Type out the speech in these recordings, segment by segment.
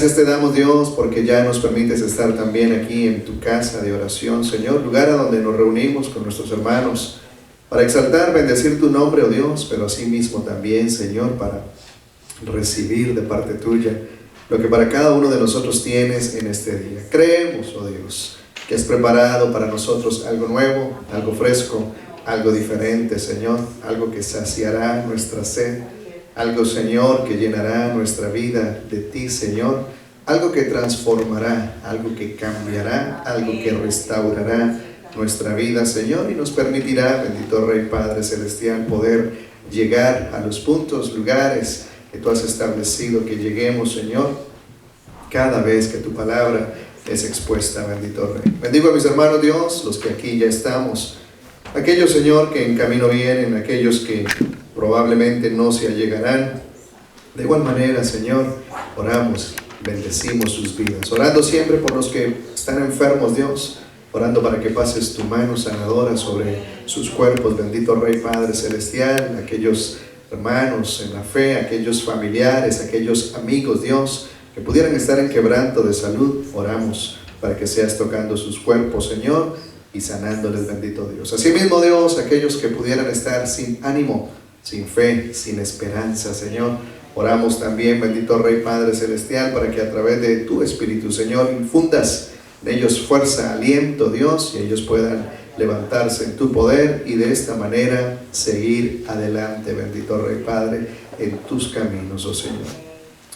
Gracias te damos, Dios, porque ya nos permites estar también aquí en tu casa de oración, Señor, lugar a donde nos reunimos con nuestros hermanos para exaltar, bendecir tu nombre, oh Dios, pero asimismo también, Señor, para recibir de parte tuya lo que para cada uno de nosotros tienes en este día. Creemos, oh Dios, que has preparado para nosotros algo nuevo, algo fresco, algo diferente, Señor, algo que saciará nuestra sed, algo, Señor, que llenará nuestra vida de ti, Señor, algo que transformará, algo que cambiará, algo que restaurará nuestra vida, Señor, y nos permitirá, bendito Rey Padre Celestial, poder llegar a los puntos, lugares que tú has establecido que lleguemos, Señor, cada vez que tu palabra es expuesta, bendito Rey. Bendigo a mis hermanos, Dios, los que aquí ya estamos, aquellos, Señor, que en camino vienen, aquellos que probablemente no se allegarán. De igual manera, Señor, oramos, bendecimos sus vidas, orando siempre por los que están enfermos, Dios, orando para que pases tu mano sanadora sobre sus cuerpos, bendito Rey Padre Celestial, aquellos hermanos en la fe, aquellos familiares, aquellos amigos, Dios, que pudieran estar en quebranto de salud, oramos para que seas tocando sus cuerpos, Señor, y sanándoles, bendito Dios. Asimismo, Dios, aquellos que pudieran estar sin ánimo, sin fe, sin esperanza, Señor, oramos también, bendito Rey Padre Celestial, para que a través de tu Espíritu, Señor, infundas en ellos fuerza, aliento, Dios, y ellos puedan levantarse en tu poder y de esta manera seguir adelante, bendito Rey Padre, en tus caminos, oh Señor.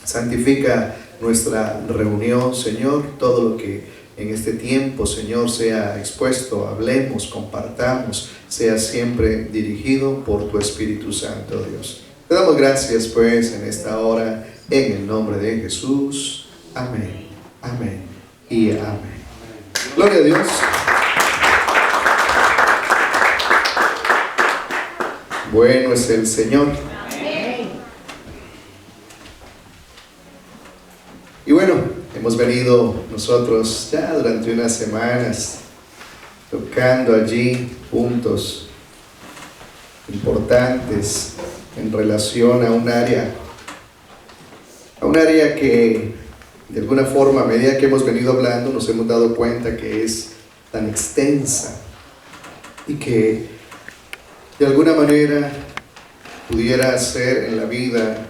Santifica nuestra reunión, Señor, todo lo que en este tiempo, Señor, sea expuesto, hablemos, compartamos, sea siempre dirigido por tu Espíritu Santo, Dios. Te damos gracias, pues, en esta hora, en el nombre de Jesús. Amén, amén y amén. Gloria a Dios. Bueno es el Señor. Amén. Y bueno, hemos venido nosotros ya durante unas semanas tocando allí puntos importantes en relación a un área que de alguna forma a medida que hemos venido hablando nos hemos dado cuenta que es tan extensa y que de alguna manera pudiera ser en la vida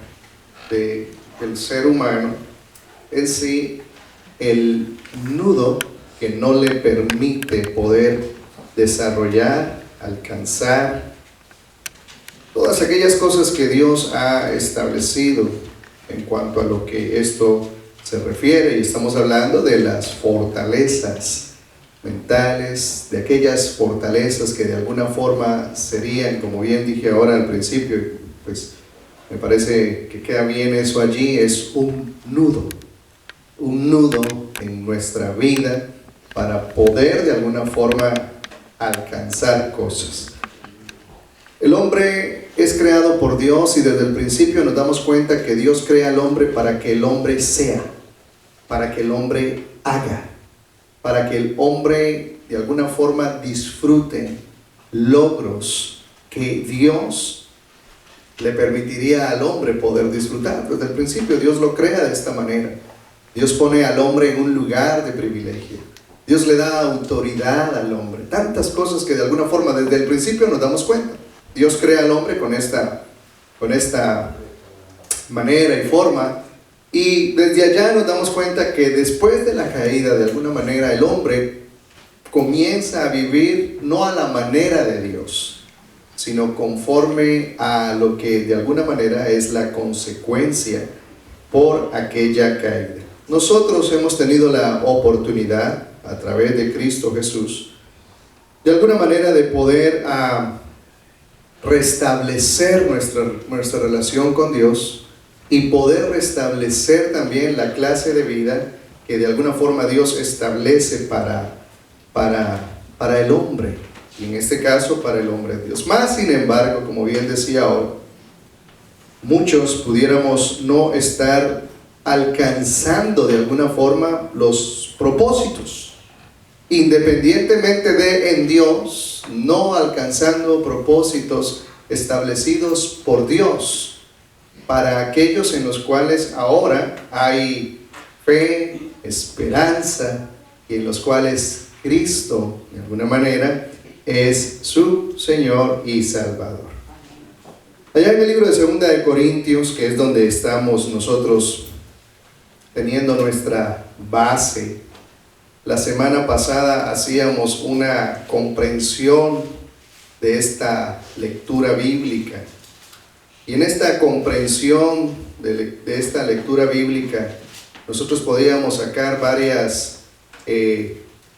del ser humano en sí el nudo que no le permite poder desarrollar, alcanzar todas aquellas cosas que Dios ha establecido en cuanto a lo que esto se refiere, y estamos hablando de las fortalezas mentales, de aquellas fortalezas que de alguna forma serían, como bien dije ahora al principio, pues me parece que queda bien eso allí, es un nudo en nuestra vida para poder de alguna forma alcanzar cosas. El hombre es creado por Dios y desde el principio nos damos cuenta que Dios crea al hombre para que el hombre sea, para que el hombre haga, para que el hombre de alguna forma disfrute logros que Dios le permitiría al hombre poder disfrutar. Desde el principio Dios lo crea de esta manera. Dios pone al hombre en un lugar de privilegio. Dios le da autoridad al hombre. Tantas cosas que de alguna forma desde el principio nos damos cuenta. Dios crea al hombre con esta manera y forma. Y desde allá nos damos cuenta que después de la caída, de alguna manera, el hombre comienza a vivir no a la manera de Dios, sino conforme a lo que de alguna manera es la consecuencia por aquella caída. Nosotros hemos tenido la oportunidad, a través de Cristo Jesús, de alguna manera de poder restablecer nuestra relación con Dios y poder restablecer también la clase de vida que de alguna forma Dios establece para el hombre, y en este caso para el hombre de Dios. Más sin embargo, como bien decía hoy, muchos pudiéramos no estar alcanzando de alguna forma los propósitos, independientemente de en Dios, no alcanzando propósitos establecidos por Dios para aquellos en los cuales ahora hay fe, esperanza, y en los cuales Cristo, de alguna manera, es su Señor y Salvador. Allá en el libro de 2 de Corintios, que es donde estamos nosotros teniendo nuestra base, la semana pasada hacíamos una comprensión de esta lectura bíblica. Y en esta comprensión de esta lectura bíblica, nosotros podíamos sacar varias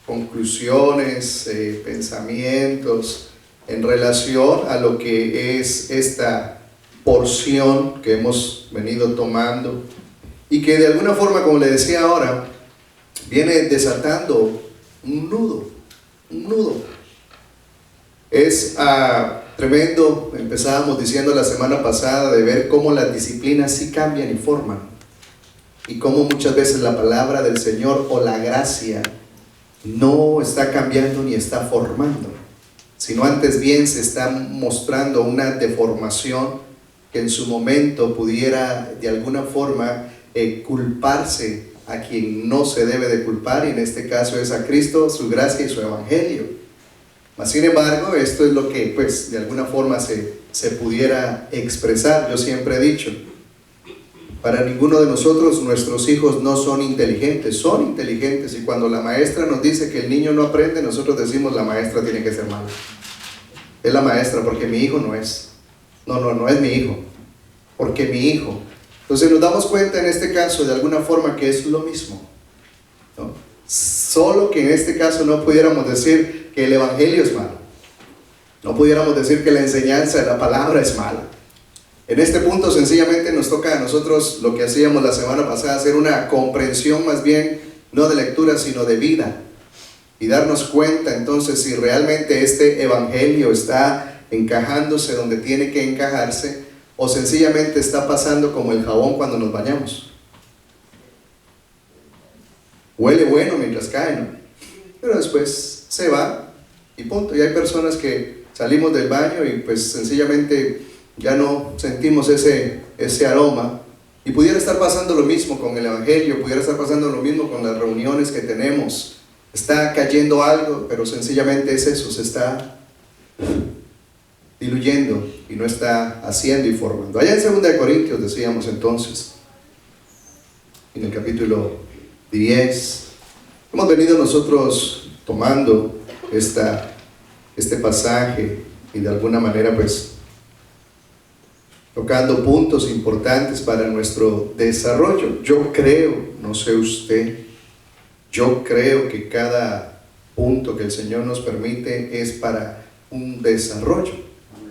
conclusiones, pensamientos en relación a lo que es esta porción que hemos venido tomando y que de alguna forma, como le decía ahora, viene desatando un nudo. Es tremendo, empezábamos diciendo la semana pasada, de ver cómo las disciplinas sí cambian y forman, y cómo muchas veces la palabra del Señor o la gracia no está cambiando ni está formando, sino antes bien se está mostrando una deformación que en su momento pudiera de alguna forma culparse a quien no se debe de culpar, y en este caso es a Cristo, su gracia y su evangelio. Mas sin embargo, esto es lo que pues de alguna forma se pudiera expresar. Yo siempre he dicho, para ninguno de nosotros nuestros hijos no son inteligentes, y cuando la maestra nos dice que el niño no aprende, nosotros decimos la maestra tiene que ser mala. Es la maestra, porque mi hijo no es. No es mi hijo, porque mi hijo. Entonces nos damos cuenta en este caso de alguna forma que es lo mismo, ¿no? Solo que en este caso no pudiéramos decir que el evangelio es malo, no pudiéramos decir que la enseñanza de la palabra es mala. En este punto sencillamente nos toca a nosotros lo que hacíamos la semana pasada, hacer una comprensión más bien no de lectura sino de vida, y darnos cuenta entonces si realmente este evangelio está encajándose donde tiene que encajarse, o sencillamente está pasando como el jabón cuando nos bañamos. Huele bueno mientras cae, ¿no? Pero después se va y punto. Y hay personas que salimos del baño y pues sencillamente ya no sentimos ese aroma. Y pudiera estar pasando lo mismo con el evangelio, pudiera estar pasando lo mismo con las reuniones que tenemos. Está cayendo algo, pero sencillamente es eso, se está diluyendo y no está haciendo y formando. Allá en 2 de Corintios decíamos entonces, en el capítulo 10, hemos venido nosotros tomando este pasaje y de alguna manera pues tocando puntos importantes para nuestro desarrollo. Yo creo, no sé usted, yo creo que cada punto que el Señor nos permite es para un desarrollo,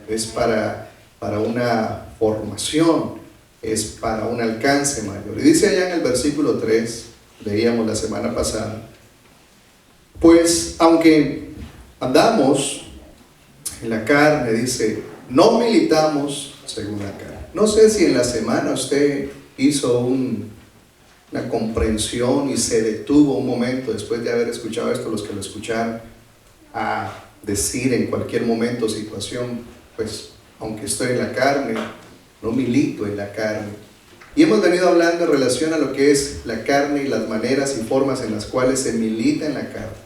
es para una formación, es para un alcance mayor. Y dice allá en el versículo 3, leíamos la semana pasada, pues aunque andamos en la carne, dice, no militamos según la carne. No sé si en la semana usted hizo una comprensión y se detuvo un momento después de haber escuchado esto, los que lo escucharon, a decir en cualquier momento, situación, pues aunque estoy en la carne, no milito en la carne. Y hemos venido hablando en relación a lo que es la carne y las maneras y formas en las cuales se milita en la carne.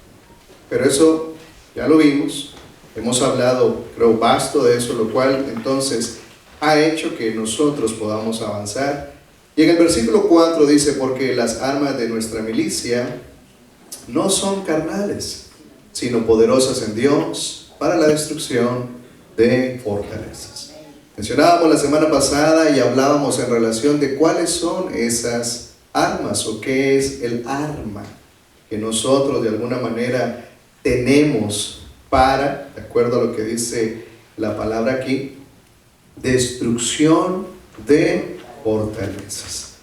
Pero eso ya lo vimos, hemos hablado, creo, basto de eso, lo cual entonces ha hecho que nosotros podamos avanzar. Y en el versículo 4 dice, porque las armas de nuestra milicia no son carnales, sino poderosas en Dios para la destrucción de fortalezas. Mencionábamos la semana pasada y hablábamos en relación de cuáles son esas armas o qué es el arma que nosotros de alguna manera tenemos para, de acuerdo a lo que dice la palabra aquí, destrucción de fortalezas.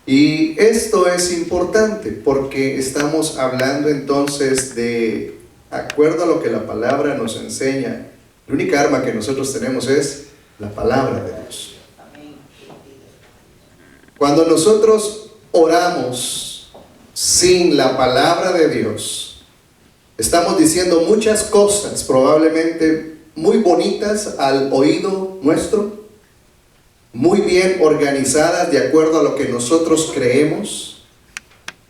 Y esto es importante porque estamos hablando entonces de, acuerdo a lo que la palabra nos enseña, la única arma que nosotros tenemos es la palabra de Dios. Cuando nosotros oramos sin la palabra de Dios, estamos diciendo muchas cosas probablemente muy bonitas al oído nuestro, muy bien organizadas de acuerdo a lo que nosotros creemos,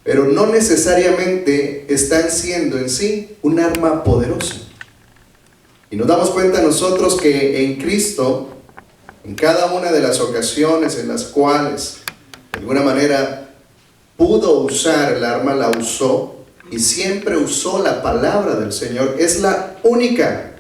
pero no necesariamente están siendo en sí un arma poderosa. Y nos damos cuenta nosotros que en Cristo, en cada una de las ocasiones en las cuales de alguna manera pudo usar el arma, la usó, y siempre usó la palabra del Señor. Es la única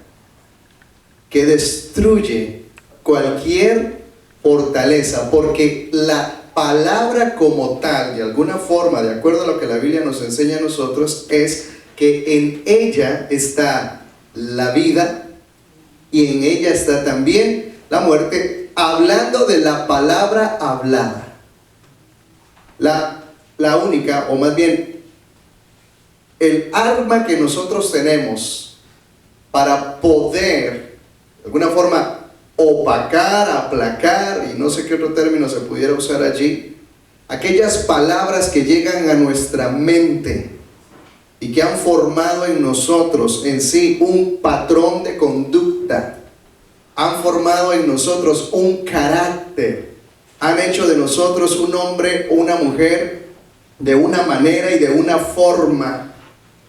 que destruye cualquier fortaleza, porque la palabra como tal, de alguna forma, de acuerdo a lo que la Biblia nos enseña a nosotros, es que en ella está la vida y en ella está también la muerte, hablando de la palabra hablada. La única, o más bien, el arma que nosotros tenemos para poder, de alguna forma, opacar, aplacar, y no sé qué otro término se pudiera usar allí, aquellas palabras que llegan a nuestra mente y que han formado en nosotros en sí un patrón de conducta, han formado en nosotros un carácter, han hecho de nosotros un hombre o una mujer de una manera y de una forma.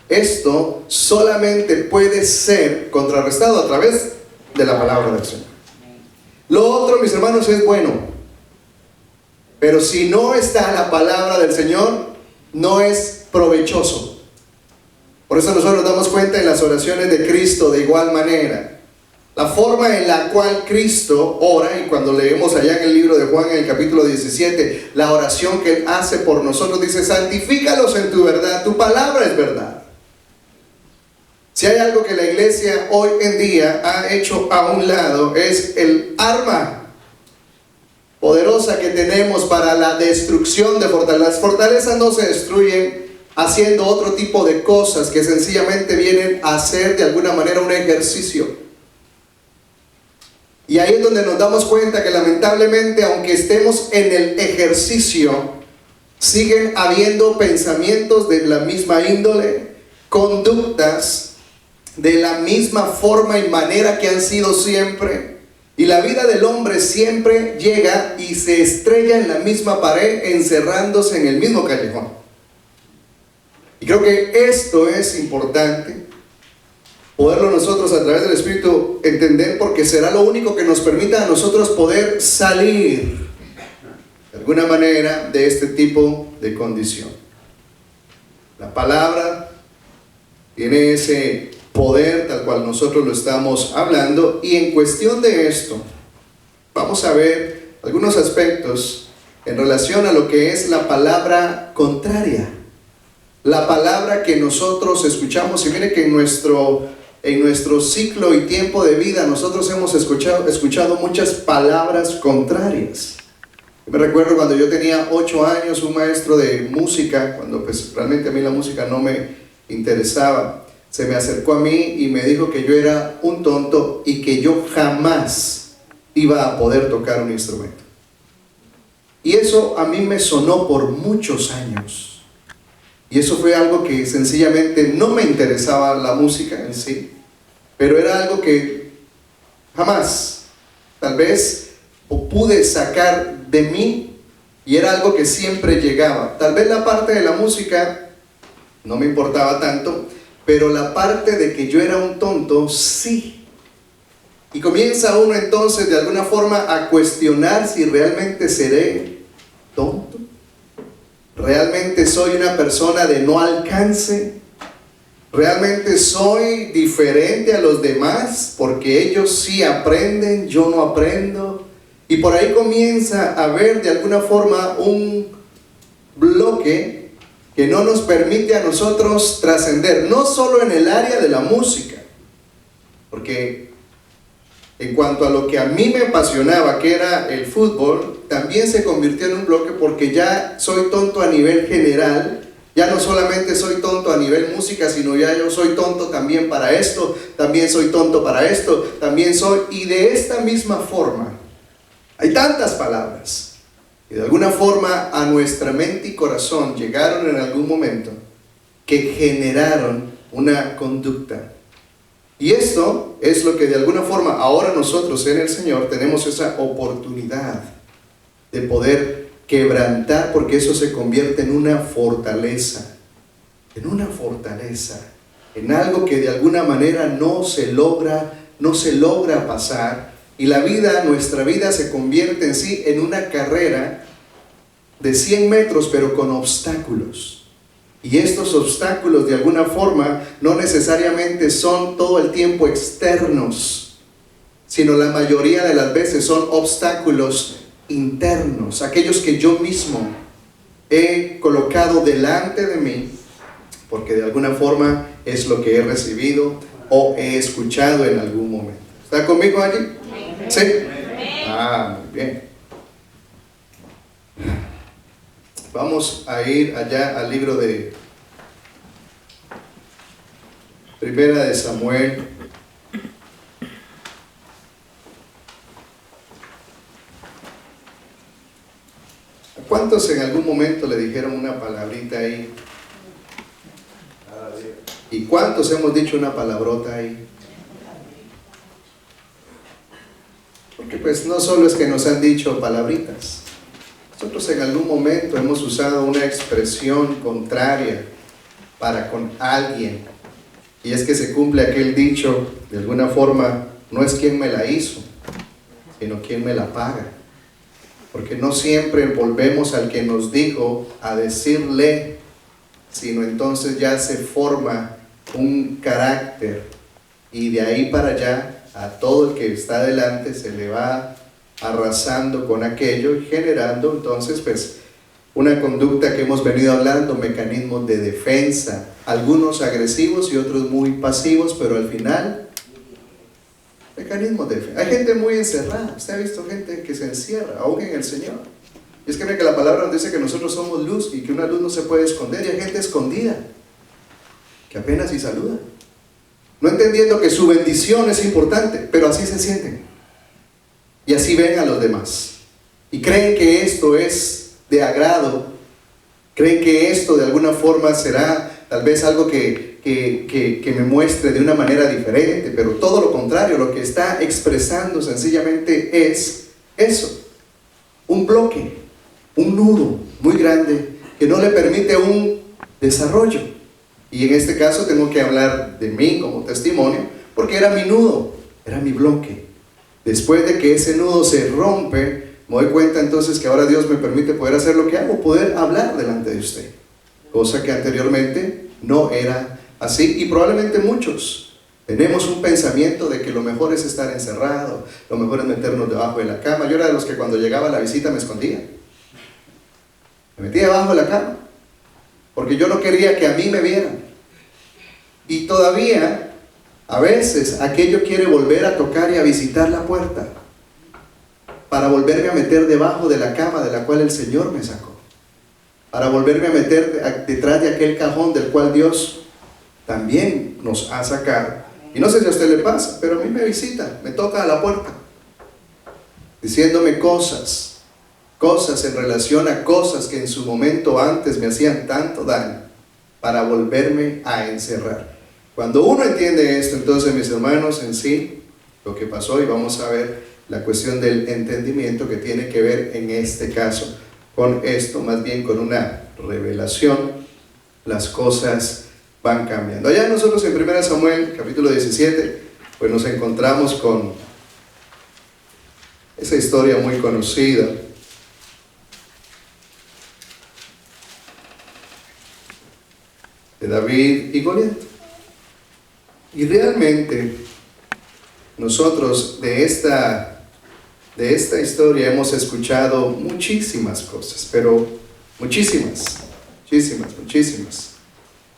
Esto solamente puede ser contrarrestado a través de la palabra del Señor. Lo otro, mis hermanos, es bueno, pero si no está la palabra del Señor, no es provechoso. Por eso nosotros nos damos cuenta en las oraciones de Cristo de igual manera. La forma en la cual Cristo ora, y cuando leemos allá en el libro de Juan en el capítulo 17, la oración que Él hace por nosotros, dice: santifícalos en tu verdad, tu palabra es verdad. Si hay algo que la iglesia hoy en día ha hecho a un lado, es el arma poderosa que tenemos para la destrucción de fortalezas. Las fortalezas no se destruyen haciendo otro tipo de cosas que sencillamente vienen a hacer de alguna manera un ejercicio. Y ahí es donde nos damos cuenta que lamentablemente, aunque estemos en el ejercicio, siguen habiendo pensamientos de la misma índole, conductas de la misma forma y manera que han sido siempre, y la vida del hombre siempre llega y se estrella en la misma pared, encerrándose en el mismo callejón. Y creo que esto es importante poderlo nosotros a través del Espíritu entender, porque será lo único que nos permita a nosotros poder salir de alguna manera de este tipo de condición. La palabra tiene ese poder tal cual nosotros lo estamos hablando, y en cuestión de esto vamos a ver algunos aspectos en relación a lo que es la palabra contraria, la palabra que nosotros escuchamos. Y mire que en nuestro ciclo y tiempo de vida nosotros hemos escuchado muchas palabras contrarias. Me recuerdo cuando yo tenía 8 años, un maestro de música, cuando pues realmente a mí la música no me interesaba, se me acercó a mí y me dijo que yo era un tonto y que yo jamás iba a poder tocar un instrumento. Y eso a mí me sonó por muchos años. Y eso fue algo que sencillamente no me interesaba la música en sí, pero era algo que jamás, tal vez, pude sacar de mí, y era algo que siempre llegaba. Tal vez la parte de la música no me importaba tanto, pero la parte de que yo era un tonto, sí. Y comienza uno entonces de alguna forma a cuestionar si realmente seré tonto. ¿Realmente soy una persona de no alcance? ¿Realmente soy diferente a los demás? Porque ellos sí aprenden, yo no aprendo. Y por ahí comienza a haber de alguna forma un bloque que no nos permite a nosotros trascender, no solo en el área de la música, porque en cuanto a lo que a mí me apasionaba, que era el fútbol, también se convirtió en un bloque, porque ya soy tonto a nivel general. Ya no solamente soy tonto a nivel música, sino ya yo soy tonto también para esto, también soy tonto para esto, también soy, y de esta misma forma, hay tantas palabras que de alguna forma a nuestra mente y corazón llegaron en algún momento que generaron una conducta. Y esto es lo que de alguna forma ahora nosotros en el Señor tenemos esa oportunidad de poder quebrantar, porque eso se convierte en una fortaleza, en algo que de alguna manera no se logra pasar, y nuestra vida se convierte en sí en una carrera de 100 metros, pero con obstáculos. Y estos obstáculos de alguna forma no necesariamente son todo el tiempo externos, sino la mayoría de las veces son obstáculos internos, aquellos que yo mismo he colocado delante de mí, porque de alguna forma es lo que he recibido o he escuchado en algún momento. ¿Está conmigo allí? ¿Sí? Muy bien. Vamos a ir allá al libro de Primera de Samuel. ¿A cuántos en algún momento le dijeron una palabrita ahí? ¿Y cuántos hemos dicho una palabrota ahí? Porque pues no solo es que nos han dicho palabritas. Nosotros en algún momento hemos usado una expresión contraria para con alguien, y es que se cumple aquel dicho, de alguna forma, no es quien me la hizo, sino quien me la paga. Porque no siempre volvemos al que nos dijo a decirle, sino entonces ya se forma un carácter, y de ahí para allá a todo el que está delante se le va arrasando con aquello y generando entonces pues una conducta que hemos venido hablando, mecanismos de defensa, algunos agresivos y otros muy pasivos, pero al final mecanismos de defensa. Hay gente muy encerrada. Usted ha visto gente que se encierra aún en el Señor, y es que la palabra nos dice que nosotros somos luz y que una luz no se puede esconder, y hay gente escondida que apenas si saluda, no entendiendo que su bendición es importante, pero así se sienten. Y así ven a los demás. Y creen que esto es de agrado. Creen que esto de alguna forma será tal vez algo que me muestre de una manera diferente. Pero todo lo contrario, lo que está expresando sencillamente es eso. Un bloque, un nudo muy grande que no le permite un desarrollo. Y en este caso tengo que hablar de mí como testimonio, porque era mi nudo, era mi bloque. Después de que ese nudo se rompe, me doy cuenta entonces que ahora Dios me permite poder hacer lo que hago, poder hablar delante de usted, cosa que anteriormente no era así. Y probablemente muchos tenemos un pensamiento de que lo mejor es estar encerrado, lo mejor es meternos debajo de la cama. Yo era de los que cuando llegaba la visita me escondía, me metía debajo de la cama, porque yo no quería que a mí me vieran. Y todavía a veces aquello quiere volver a tocar y a visitar la puerta para volverme a meter debajo de la cama de la cual el Señor me sacó, para volverme a meter detrás de aquel cajón del cual Dios también nos ha sacado. Y no sé si a usted le pasa, pero a mí me visita, me toca a la puerta diciéndome cosas en relación a cosas que en su momento antes me hacían tanto daño, para volverme a encerrar. Cuando uno entiende esto, entonces, mis hermanos, en sí, lo que pasó, y vamos a ver la cuestión del entendimiento que tiene que ver en este caso con esto, más bien con una revelación, las cosas van cambiando. Allá nosotros en 1 Samuel, capítulo 17, pues nos encontramos con esa historia muy conocida de David y Goliat. Y realmente nosotros de esta historia hemos escuchado muchísimas cosas, pero muchísimas,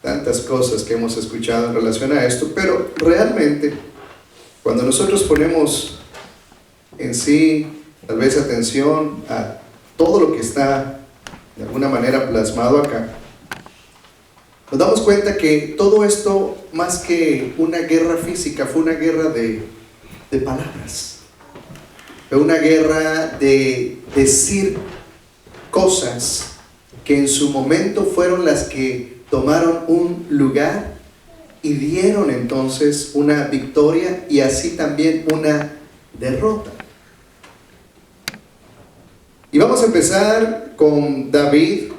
tantas cosas que hemos escuchado en relación a esto. Pero realmente cuando nosotros ponemos en sí tal vez atención a todo lo que está de alguna manera plasmado acá, nos damos cuenta que todo esto, más que una guerra física, fue una guerra de palabras. Fue una guerra de decir cosas que en su momento fueron las que tomaron un lugar y dieron entonces una victoria y así también una derrota. Y vamos a empezar con David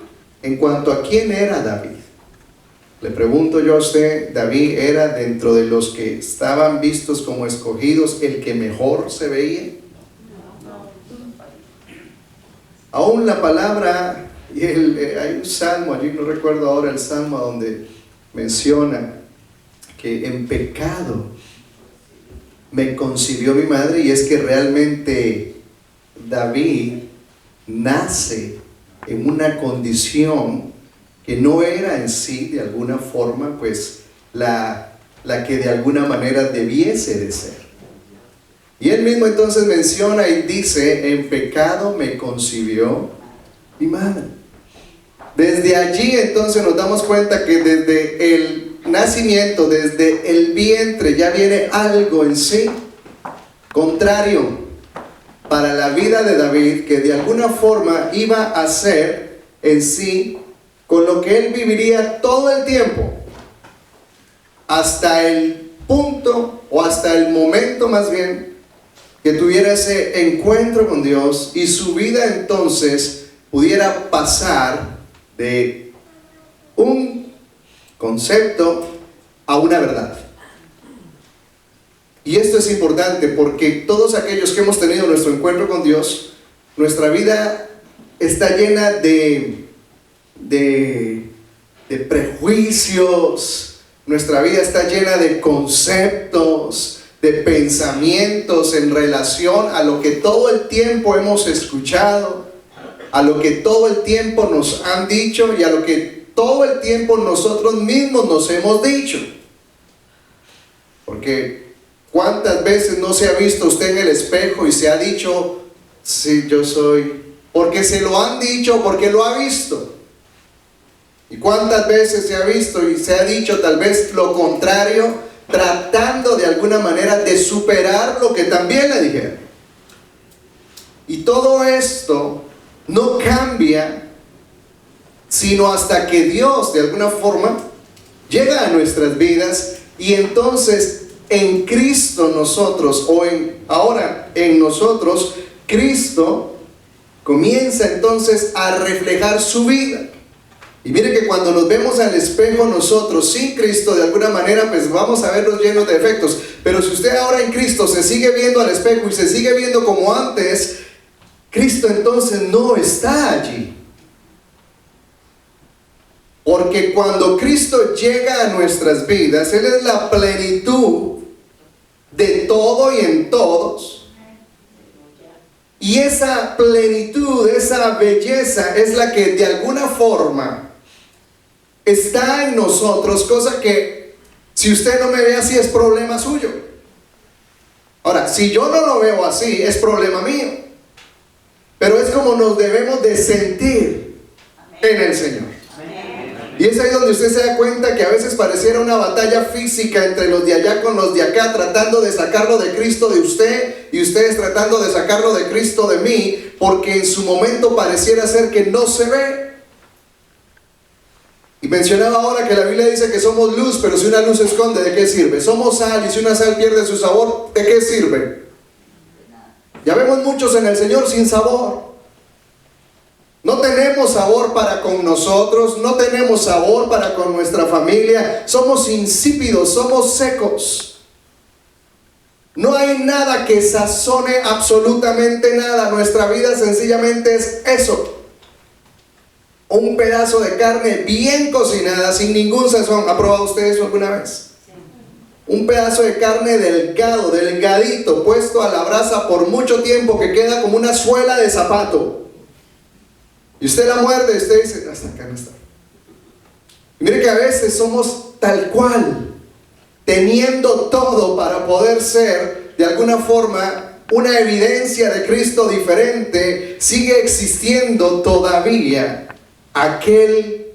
en cuanto a quién era David. Le pregunto yo a usted, ¿David era dentro de los que estaban vistos como escogidos el que mejor se veía? Aún la palabra, y hay un salmo allí, no recuerdo ahora el salmo, donde menciona que en pecado me concibió mi madre, y es que realmente David nace en una condición que no era en sí de alguna forma pues la que de alguna manera debiese de ser. Y él mismo entonces menciona y dice: en pecado me concibió mi madre. Desde allí entonces nos damos cuenta que desde el nacimiento, desde el vientre, ya viene algo en sí contrario para la vida de David, que de alguna forma iba a ser en sí con lo que él viviría todo el tiempo, hasta el punto o hasta el momento más bien que tuviera ese encuentro con Dios, y su vida entonces pudiera pasar de un concepto a una verdad. Y esto es importante porque todos aquellos que hemos tenido nuestro encuentro con Dios, nuestra vida está llena de prejuicios, nuestra vida está llena de conceptos, de pensamientos en relación a lo que todo el tiempo hemos escuchado, a lo que todo el tiempo nos han dicho y a lo que todo el tiempo nosotros mismos nos hemos dicho. Porque ¿cuántas veces no se ha visto usted en el espejo y se ha dicho: sí, yo soy? Porque se lo han dicho, porque lo ha visto. ¿Y cuántas veces se ha visto y se ha dicho tal vez lo contrario, tratando de alguna manera de superar lo que también le dijeron? Y todo esto no cambia sino hasta que Dios de alguna forma llega a nuestras vidas, y entonces en Cristo nosotros, ahora en nosotros, Cristo comienza entonces a reflejar su vida. Y mire que cuando nos vemos al espejo nosotros sin Cristo, de alguna manera pues vamos a verlos llenos de defectos. Pero si usted ahora en Cristo se sigue viendo al espejo y se sigue viendo como antes, Cristo entonces no está allí. Porque cuando Cristo llega a nuestras vidas, Él es la plenitud de todo y en todos. Y esa plenitud, esa belleza es la que de alguna forma está en nosotros, cosa que si usted no me ve así es problema suyo. Ahora, si yo no lo veo así es problema mío. Pero es como nos debemos de sentir en el Señor. Y es ahí donde usted se da cuenta que a veces pareciera una batalla física entre los de allá con los de acá, tratando de sacarlo de Cristo de usted y ustedes tratando de sacarlo de Cristo de mí, porque en su momento pareciera ser que no se ve. Y mencionaba ahora que la Biblia dice que somos luz, pero si una luz se esconde, ¿de qué sirve? Somos sal, y si una sal pierde su sabor, ¿de qué sirve? Ya vemos muchos en el Señor sin sabor. No tenemos sabor para con nosotros, no tenemos sabor para con nuestra familia, somos insípidos, somos secos. No hay nada que sazone absolutamente nada, nuestra vida sencillamente es eso. Un pedazo de carne bien cocinada, sin ningún sazón. ¿Ha probado usted eso alguna vez? Un pedazo de carne delgado, delgadito, puesto a la brasa por mucho tiempo, que queda como una suela de zapato. Y usted la muerde y usted dice: hasta acá no está. Y mire que a veces somos tal cual, teniendo todo para poder ser de alguna forma una evidencia de Cristo diferente, sigue existiendo todavía aquel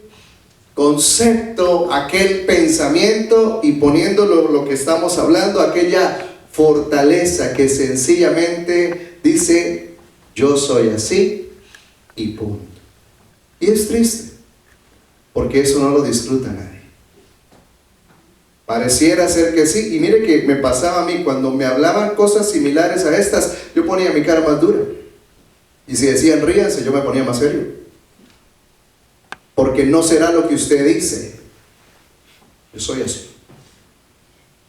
concepto, aquel pensamiento, y poniéndolo lo que estamos hablando, aquella fortaleza que sencillamente dice: yo soy así y punto. Y es triste, porque eso no lo disfruta nadie. Pareciera ser que sí, y mire que me pasaba a mí, cuando me hablaban cosas similares a estas, yo ponía mi cara más dura. Y si decían ríanse, yo me ponía más serio. Porque no será lo que usted dice. Yo soy así.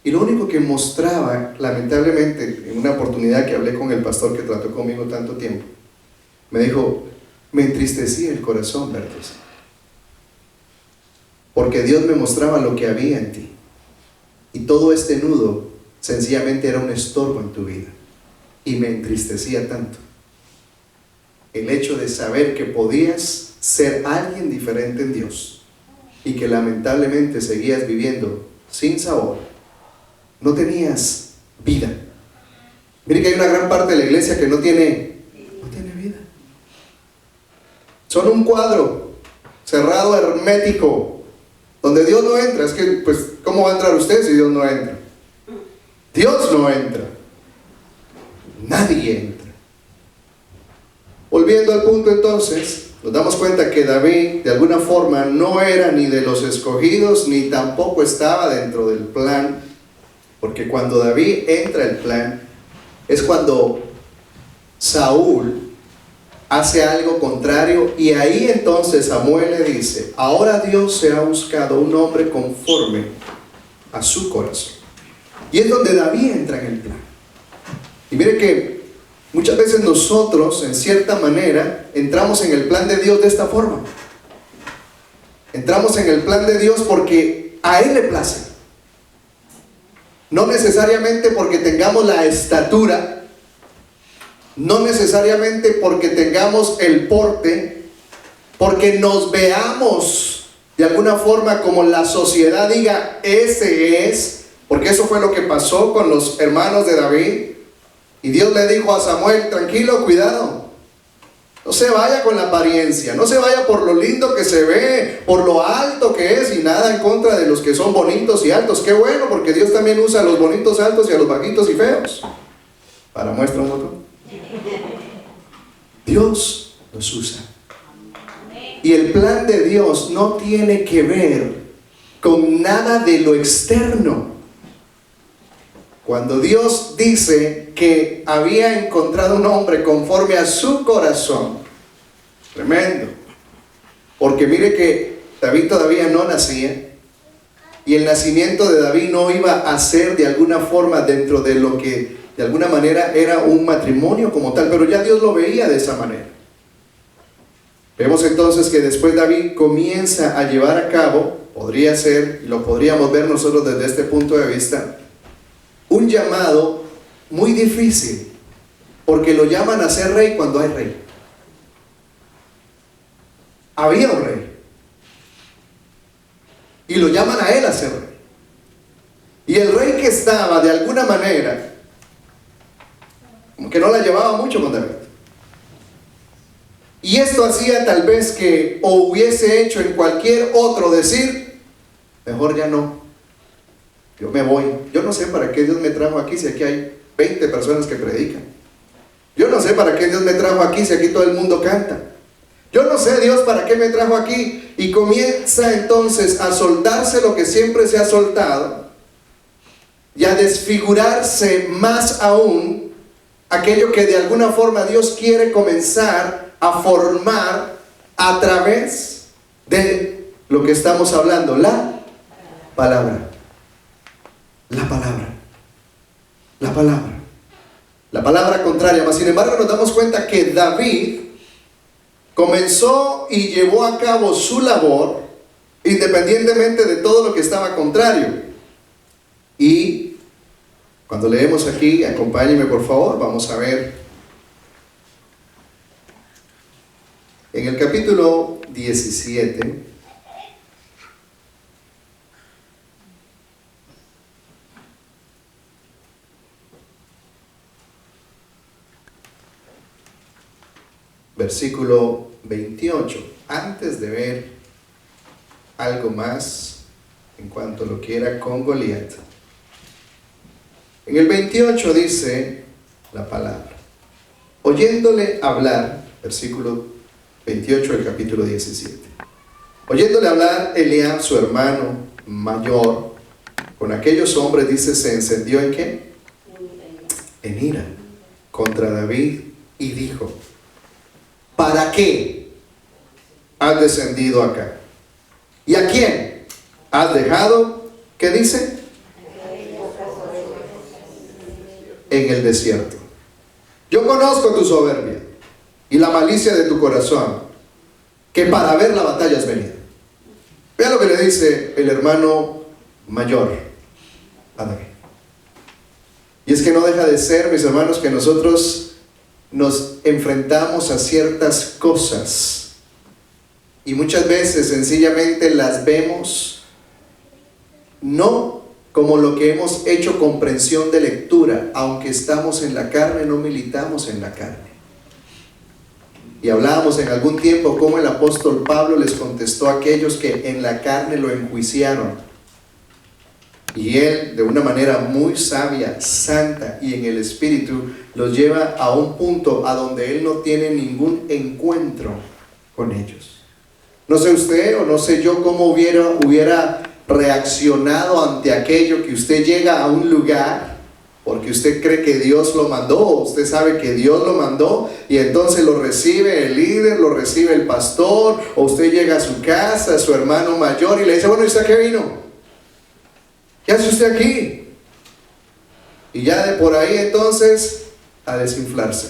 Y lo único que mostraba, lamentablemente, en una oportunidad que hablé con el pastor que trató conmigo tanto tiempo, me dijo, me entristecía el corazón verte así. Porque Dios me mostraba lo que había en ti. Y todo este nudo sencillamente era un estorbo en tu vida. Y me entristecía tanto el hecho de saber que podías ser alguien diferente en Dios y que lamentablemente seguías viviendo sin sabor. No tenías vida. Mire que hay una gran parte de la iglesia que no tiene vida. Son un cuadro cerrado, hermético, donde Dios no entra. Es que, pues, ¿cómo va a entrar usted si Dios no entra? Dios no entra. Nadie entra. Volviendo al punto entonces, nos damos cuenta que David de alguna forma no era ni de los escogidos, ni tampoco estaba dentro del plan. Porque cuando David entra al plan, es cuando Saúl hace algo contrario, y ahí entonces Samuel le dice, ahora Dios se ha buscado un hombre conforme a su corazón. Y es donde David entra en el plan. Y mire que muchas veces nosotros, en cierta manera, entramos en el plan de Dios de esta forma. Entramos en el plan de Dios porque a Él le place. No necesariamente porque tengamos la estatura, no necesariamente porque tengamos el porte, porque nos veamos de alguna forma como la sociedad diga, ese es, porque eso fue lo que pasó con los hermanos de David. Y Dios le dijo a Samuel, tranquilo, cuidado, no se vaya con la apariencia, no se vaya por lo lindo que se ve, por lo alto que es, y nada en contra de los que son bonitos y altos. Qué bueno, porque Dios también usa a los bonitos altos y a los bajitos y feos. Para muestra un botón. Dios los usa. Y el plan de Dios no tiene que ver con nada de lo externo. Cuando Dios dice que había encontrado un hombre conforme a su corazón, tremendo, porque mire que David todavía no nacía, y el nacimiento de David no iba a ser de alguna forma dentro de lo que de alguna manera era un matrimonio como tal, pero ya Dios lo veía de esa manera. Vemos entonces que después David comienza a llevar a cabo, podría ser, y lo podríamos ver nosotros desde este punto de vista, un llamado muy difícil, porque lo llaman a ser rey cuando hay rey. Había un rey, y lo llaman a él a ser rey. Y el rey que estaba de alguna manera, como que no la llevaba mucho con David. Y esto hacía tal vez que o hubiese hecho en cualquier otro decir, mejor ya no. Yo me voy. Yo no sé para qué Dios me trajo aquí si aquí hay 20 personas que predican. Yo no sé para qué Dios me trajo aquí si aquí todo el mundo canta. Yo no sé, Dios, para qué me trajo aquí. Y comienza entonces a soltarse lo que siempre se ha soltado y a desfigurarse más aún aquello que de alguna forma Dios quiere comenzar a formar a través de lo que estamos hablando, la palabra. La palabra. La palabra. La palabra contraria. Mas sin embargo nos damos cuenta que David comenzó y llevó a cabo su labor independientemente de todo lo que estaba contrario. Y cuando leemos aquí, acompáñenme por favor, vamos a ver en el capítulo 17. Versículo 28, antes de ver algo más en cuanto a lo que era con Goliat. En el 28 dice la palabra, oyéndole hablar, versículo 28 del capítulo 17. Oyéndole hablar Eliab, su hermano mayor, con aquellos hombres, dice, se encendió ¿en qué? En ira contra David y dijo, ¿para qué has descendido acá? ¿Y a quién has dejado? ¿Qué dice? En el desierto. Yo conozco tu soberbia y la malicia de tu corazón, que para ver la batalla has venido. Vea lo que le dice el hermano mayor a David. Y es que no deja de ser, mis hermanos, que nosotros nos enfrentamos a ciertas cosas y muchas veces sencillamente las vemos no como lo que hemos hecho comprensión de lectura. Aunque estamos en la carne, no militamos en la carne. Y hablábamos en algún tiempo cómo el apóstol Pablo les contestó a aquellos que en la carne lo enjuiciaron. Y él, de una manera muy sabia, santa y en el Espíritu, los lleva a un punto a donde él no tiene ningún encuentro con ellos. No sé usted o no sé yo cómo hubiera reaccionado ante aquello que usted llega a un lugar porque usted cree que Dios lo mandó, usted sabe que Dios lo mandó, y entonces lo recibe el líder, lo recibe el pastor, o usted llega a su casa, a su hermano mayor, y le dice: bueno, ¿y usted a qué vino? ¿Qué hace usted aquí? Y ya de por ahí entonces a desinflarse.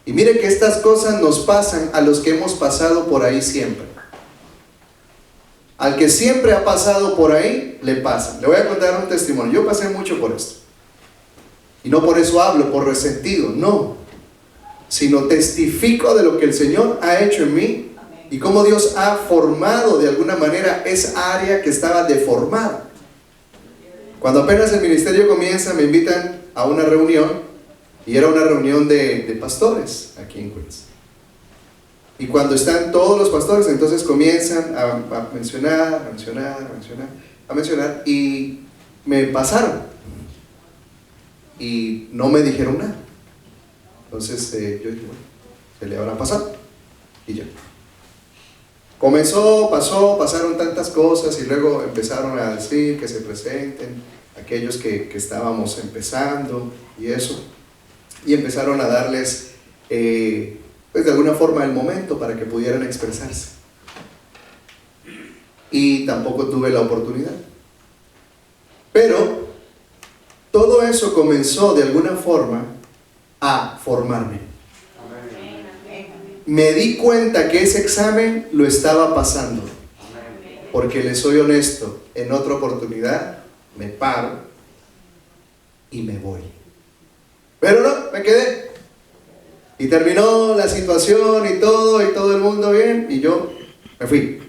Y mire que estas cosas nos pasan a los que hemos pasado por ahí siempre. Al que siempre ha pasado por ahí, le pasa. Le voy a contar un testimonio. Yo pasé mucho por esto. Y no por eso hablo, por resentido, no. Sino testifico de lo que el Señor ha hecho en mí y cómo Dios ha formado de alguna manera esa área que estaba deformada. Cuando apenas el ministerio comienza, me invitan a una reunión, y era una reunión de pastores aquí en Queens. Y cuando están todos los pastores, entonces comienzan a mencionar, y me pasaron. Y no me dijeron nada. Entonces yo dije: bueno, se le habrá pasado. Y ya. Pasaron tantas cosas, y luego empezaron a decir que se presenten aquellos que estábamos empezando y eso. Y empezaron a darles pues de alguna forma el momento para que pudieran expresarse. Y tampoco tuve la oportunidad. Pero todo eso comenzó de alguna forma a formarme. Me di cuenta que ese examen lo estaba pasando. Porque les soy honesto, en otra oportunidad me paro y me voy. Pero no, me quedé. Y terminó la situación y todo el mundo bien, y yo me fui.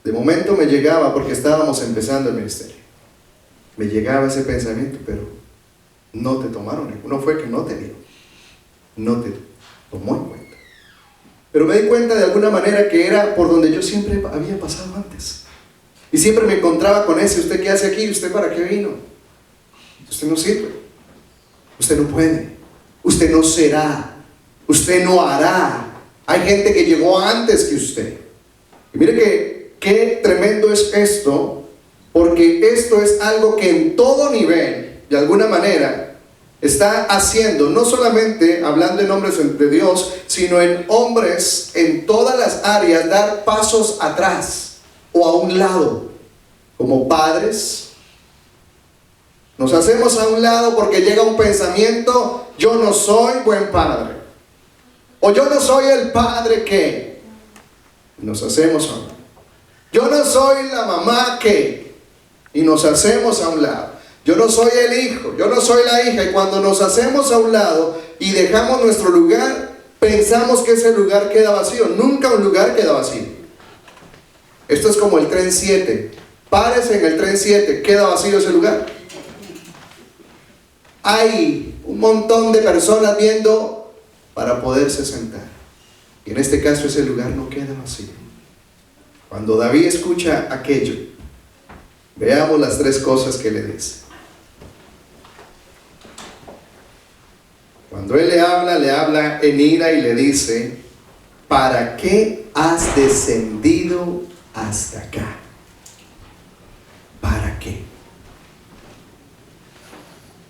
De momento me llegaba, porque estábamos empezando el ministerio, me llegaba ese pensamiento: pero no te tomaron, no fue que no te dio, no te tomó en cuenta. Pero me di cuenta de alguna manera que era por donde yo siempre había pasado antes. Y siempre me encontraba con ese: ¿usted qué hace aquí? ¿Usted para qué vino? Usted no sirve, usted no puede, usted no será, usted no hará. Hay gente que llegó antes que usted. Y mire qué tremendo es esto, porque esto es algo que en todo nivel, de alguna manera, está haciendo, no solamente hablando en hombres de Dios, sino en hombres en todas las áreas, dar pasos atrás o a un lado. Como padres, nos hacemos a un lado porque llega un pensamiento: yo no soy buen padre, o yo no soy el padre que. Nos hacemos a un lado. Yo no soy la mamá que. Y nos hacemos a un lado. Yo no soy el hijo, yo no soy la hija. Y cuando nos hacemos a un lado y dejamos nuestro lugar, pensamos que ese lugar queda vacío. Nunca un lugar queda vacío. Esto es como el tren 7. Párese en el tren 7, ¿queda vacío ese lugar? Hay un montón de personas viendo para poderse sentar. Y en este caso ese lugar no queda vacío. Cuando David escucha aquello, veamos las tres cosas que le dice. Cuando él le habla en ira y le dice: ¿para qué has descendido hasta acá? ¿Para qué?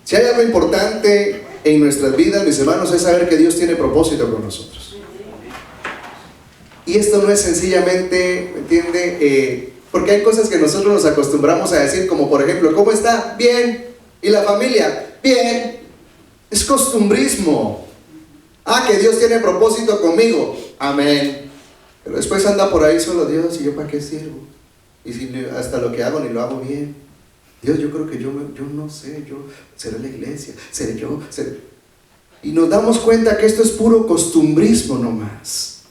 Si hay algo importante en nuestras vidas, mis hermanos, es saber que Dios tiene propósito con nosotros. Y esto no es sencillamente, ¿me entiende? Porque hay cosas que nosotros nos acostumbramos a decir, como por ejemplo, ¿cómo está? Bien. ¿Y la familia? Bien. Es costumbrismo. Ah, que Dios tiene propósito conmigo. Amén. Pero después anda por ahí solo, Dios, ¿y yo para qué sirvo? Y si hasta lo que hago ni lo hago bien. Dios, yo creo que yo no sé, yo seré la iglesia, seré yo, seré... Y nos damos cuenta que esto es puro costumbrismo nomás.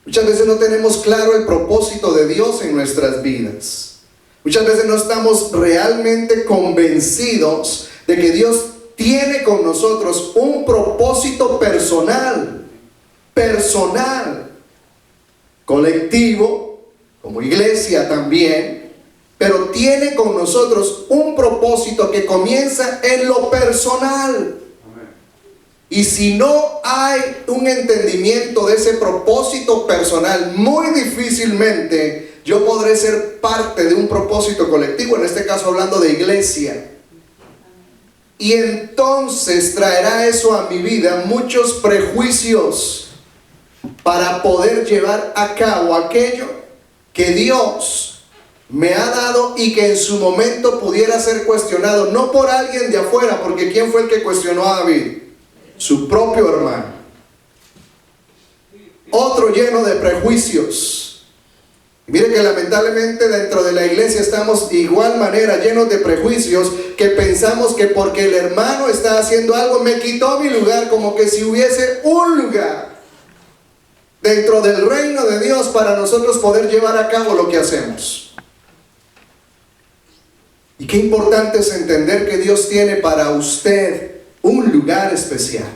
Muchas veces no tenemos claro el propósito de Dios en nuestras vidas. Muchas veces no estamos realmente convencidos de que Dios tiene con nosotros un propósito personal, colectivo, como iglesia también, pero tiene con nosotros un propósito que comienza en lo personal. Y si no hay un entendimiento de ese propósito personal, muy difícilmente yo podré ser parte de un propósito colectivo, en este caso hablando de iglesia. Y entonces traerá eso a mi vida muchos prejuicios para poder llevar a cabo aquello que Dios me ha dado y que en su momento pudiera ser cuestionado, no por alguien de afuera, porque ¿quién fue el que cuestionó a David? Su propio hermano. Otro lleno de prejuicios. Mire que lamentablemente dentro de la iglesia estamos de igual manera llenos de prejuicios, que pensamos que porque el hermano está haciendo algo me quitó mi lugar, como que si hubiese un lugar dentro del reino de Dios para nosotros poder llevar a cabo lo que hacemos. Y qué importante es entender que Dios tiene para usted un lugar especial.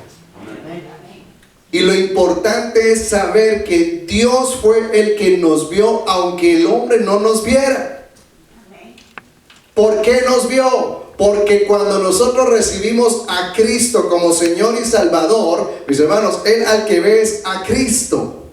Y lo importante es saber que Dios fue el que nos vio, aunque el hombre no nos viera. ¿Por qué nos vio? Porque cuando nosotros recibimos a Cristo como Señor y Salvador, mis hermanos, Él al que ve es a Cristo.